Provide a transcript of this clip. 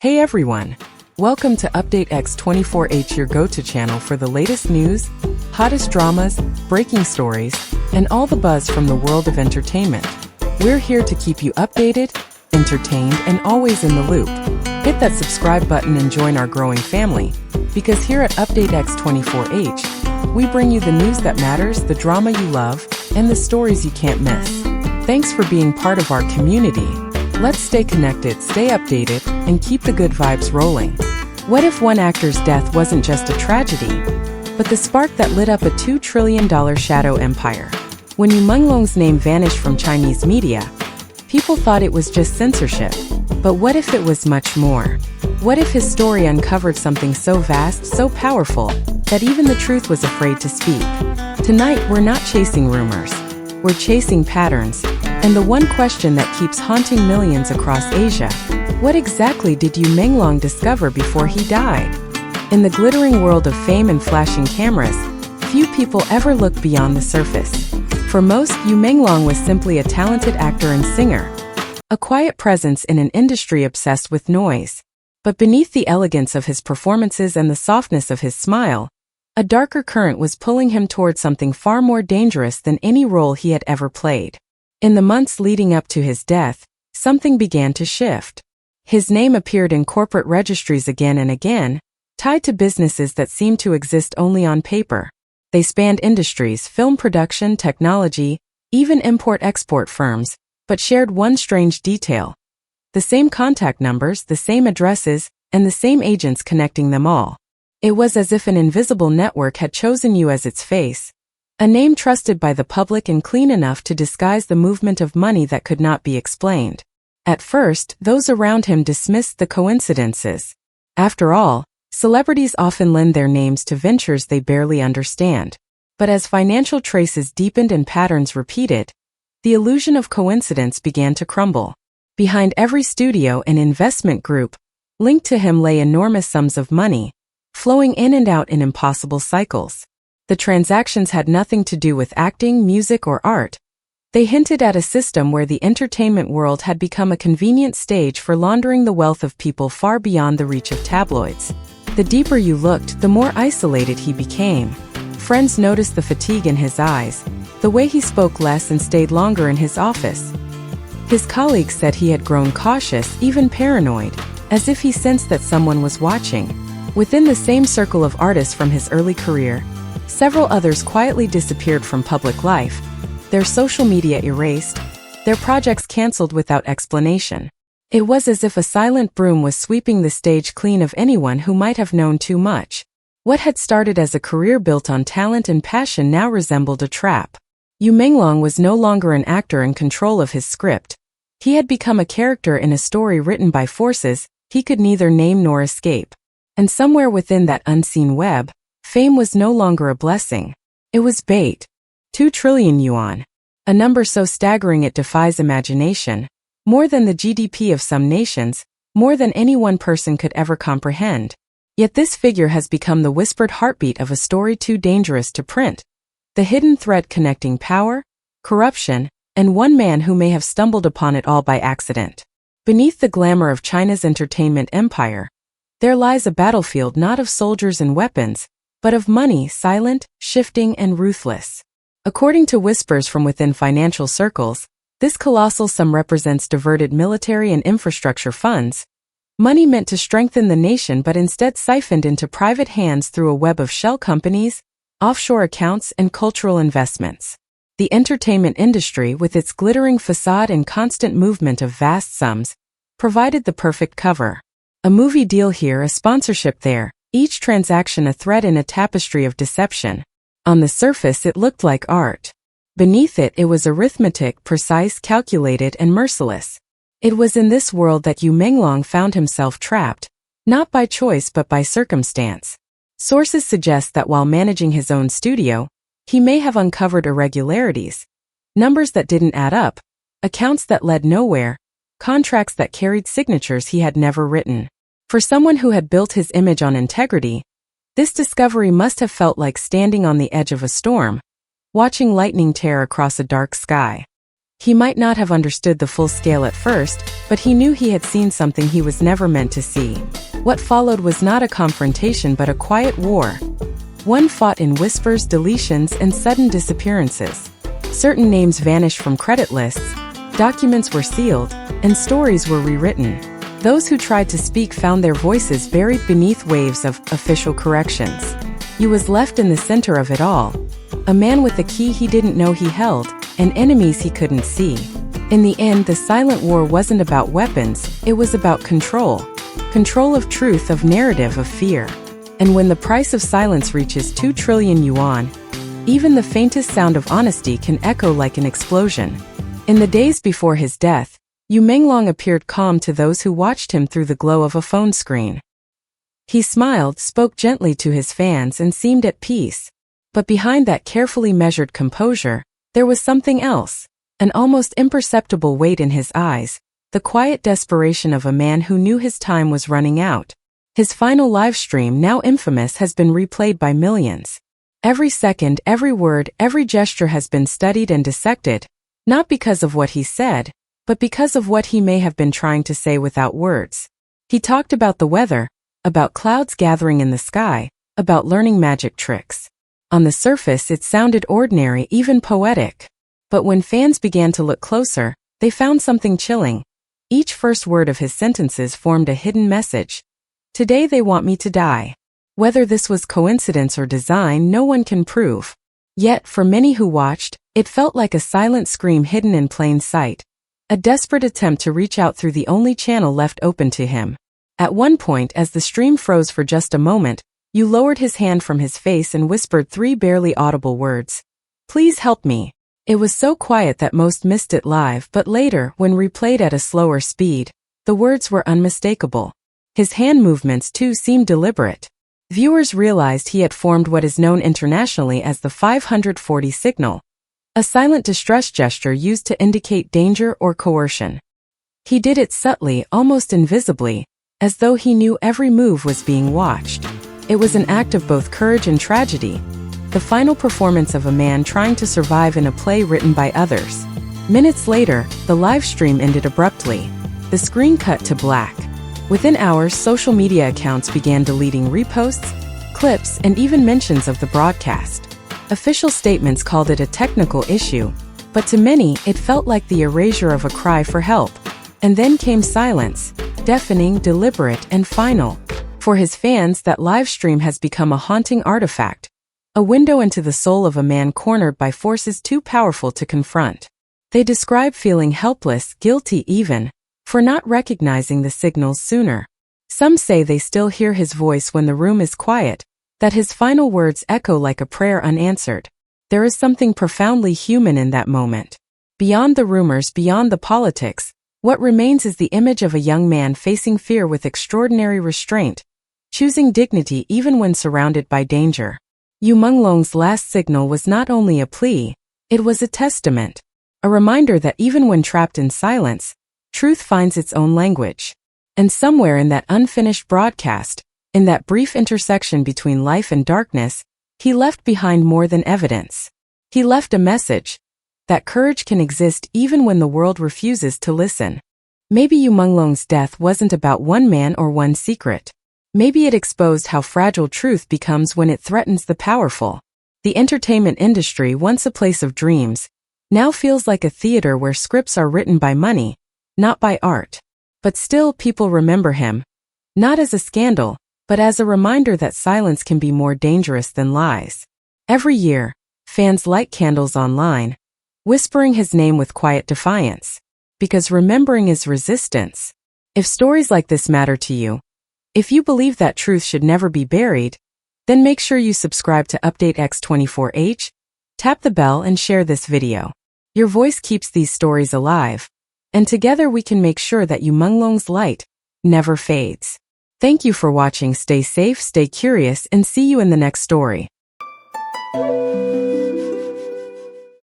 Hey everyone! Welcome to Update X24H, your go-to channel for the latest news, hottest dramas, breaking stories, and all the buzz from the world of entertainment. We're here to keep you updated, entertained, and always in the loop. Hit that subscribe button and join our growing family, because here at Update X24H, we bring you the news that matters, the drama you love, and the stories you can't miss. Thanks for being part of our community. Let's stay connected, stay updated, and keep the good vibes rolling. What if one actor's death wasn't just a tragedy, but the spark that lit up a $2 trillion shadow empire? When Yumong Long's name vanished from Chinese media, people thought it was just censorship. But what if it was much more? What if his story uncovered something so vast, so powerful, that even the truth was afraid to speak? Tonight, we're not chasing rumors. We're chasing patterns. And the one question that keeps haunting millions across Asia: what exactly did Yumong Long discover before he died? In the glittering world of fame and flashing cameras, few people ever look beyond the surface. For most, Yumong Long was simply a talented actor and singer, a quiet presence in an industry obsessed with noise. But beneath the elegance of his performances and the softness of his smile, a darker current was pulling him toward something far more dangerous than any role he had ever played. In the months leading up to his death, something began to shift. His name appeared in corporate registries again and again, tied to businesses that seemed to exist only on paper. They spanned industries, film production, technology, even import-export firms, but shared one strange detail: the same contact numbers, the same addresses, and the same agents connecting them all. It was as if an invisible network had chosen you as its face, a name trusted by the public and clean enough to disguise the movement of money that could not be explained. At first, those around him dismissed the coincidences. After all, celebrities often lend their names to ventures they barely understand. But as financial traces deepened and patterns repeated, the illusion of coincidence began to crumble. Behind every studio and investment group linked to him lay enormous sums of money, flowing in and out in impossible cycles. The transactions had nothing to do with acting, music, or art. They hinted at a system where the entertainment world had become a convenient stage for laundering the wealth of people far beyond the reach of tabloids. The deeper you looked, the more isolated he became. Friends noticed the fatigue in his eyes, the way he spoke less and stayed longer in his office. His colleagues said he had grown cautious, even paranoid, as if he sensed that someone was watching. Within the same circle of artists from his early career, several others quietly disappeared from public life, their social media erased, their projects cancelled without explanation. It was as if a silent broom was sweeping the stage clean of anyone who might have known too much. What had started as a career built on talent and passion now resembled a trap. Yumong Long was no longer an actor in control of his script. He had become a character in a story written by forces he could neither name nor escape. And somewhere within that unseen web, fame was no longer a blessing. It was bait. 2 trillion yuan. A number so staggering it defies imagination. More than the GDP of some nations, more than any one person could ever comprehend. Yet this figure has become the whispered heartbeat of a story too dangerous to print. The hidden thread connecting power, corruption, and one man who may have stumbled upon it all by accident. Beneath the glamour of China's entertainment empire, there lies a battlefield not of soldiers and weapons, but of money, silent, shifting, and ruthless. According to whispers from within financial circles, this colossal sum represents diverted military and infrastructure funds, money meant to strengthen the nation but instead siphoned into private hands through a web of shell companies, offshore accounts, and cultural investments. The entertainment industry, with its glittering facade and constant movement of vast sums, provided the perfect cover. A movie deal here, a sponsorship there, each transaction a thread in a tapestry of deception. On the surface it looked like art. Beneath it, it was arithmetic, precise, calculated, and merciless. It was in this world that Yumong Long found himself trapped, not by choice but by circumstance. Sources suggest that while managing his own studio, he may have uncovered irregularities, numbers that didn't add up, accounts that led nowhere, contracts that carried signatures he had never written. For someone who had built his image on integrity, this discovery must have felt like standing on the edge of a storm, watching lightning tear across a dark sky. He might not have understood the full scale at first, but he knew he had seen something he was never meant to see. What followed was not a confrontation but a quiet war. One fought in whispers, deletions, and sudden disappearances. Certain names vanished from credit lists, documents were sealed, and stories were rewritten. Those who tried to speak found their voices buried beneath waves of official corrections. He was left in the center of it all, a man with a key he didn't know he held, and enemies he couldn't see. In the end, the silent war wasn't about weapons, it was about control. Control of truth, of narrative, of fear. And when the price of silence reaches 2 trillion yuan, even the faintest sound of honesty can echo like an explosion. In the days before his death, Yumong Long appeared calm to those who watched him through the glow of a phone screen. He smiled, spoke gently to his fans, and seemed at peace. But behind that carefully measured composure, there was something else, an almost imperceptible weight in his eyes, the quiet desperation of a man who knew his time was running out. His final live stream, now infamous, has been replayed by millions. Every second, every word, every gesture has been studied and dissected, not because of what he said, but because of what he may have been trying to say without words. He talked about the weather, about clouds gathering in the sky, about learning magic tricks. On the surface, it sounded ordinary, even poetic. But when fans began to look closer, they found something chilling. Each first word of his sentences formed a hidden message. Today they want me to die. Whether this was coincidence or design, no one can prove. Yet, for many who watched, it felt like a silent scream hidden in plain sight. A desperate attempt to reach out through the only channel left open to him. At one point, as the stream froze for just a moment, Yu lowered his hand from his face and whispered 3 barely audible words. "Please help me." It was so quiet that most missed it live, but later, when replayed at a slower speed, the words were unmistakable. His hand movements, too, seemed deliberate. Viewers realized he had formed what is known internationally as the 540 signal, a silent distress gesture used to indicate danger or coercion. He did it subtly, almost invisibly, as though he knew every move was being watched. It was an act of both courage and tragedy, the final performance of a man trying to survive in a play written by others. Minutes later, the live stream ended abruptly. The screen cut to black. Within hours, social media accounts began deleting reposts, clips, and even mentions of the broadcast. Official statements called it a technical issue, but to many, it felt like the erasure of a cry for help. And then came silence, deafening, deliberate, and final. For his fans, that live stream has become a haunting artifact, a window into the soul of a man cornered by forces too powerful to confront. They describe feeling helpless, guilty even, for not recognizing the signals sooner. Some say they still hear his voice when the room is quiet, that his final words echo like a prayer unanswered. There is something profoundly human in that moment. Beyond the rumors, beyond the politics, what remains is the image of a young man facing fear with extraordinary restraint, choosing dignity even when surrounded by danger. Yumong Long's last signal was not only a plea, it was a testament, a reminder that even when trapped in silence, truth finds its own language. And somewhere in that unfinished broadcast, in that brief intersection between life and darkness, he left behind more than evidence. He left a message that courage can exist even when the world refuses to listen. Maybe Yumong Long's death wasn't about one man or one secret. Maybe it exposed how fragile truth becomes when it threatens the powerful. The entertainment industry, once a place of dreams, now feels like a theater where scripts are written by money, not by art. But still, people remember him, not as a scandal, but as a reminder that silence can be more dangerous than lies. Every year, fans light candles online, whispering his name with quiet defiance. Because remembering is resistance. If stories like this matter to you, if you believe that truth should never be buried, then make sure you subscribe to Update X24H, tap the bell and share this video. Your voice keeps these stories alive, and together we can make sure that Yumong Long's light never fades. Thank you for watching. Stay safe, stay curious, and see you in the next story.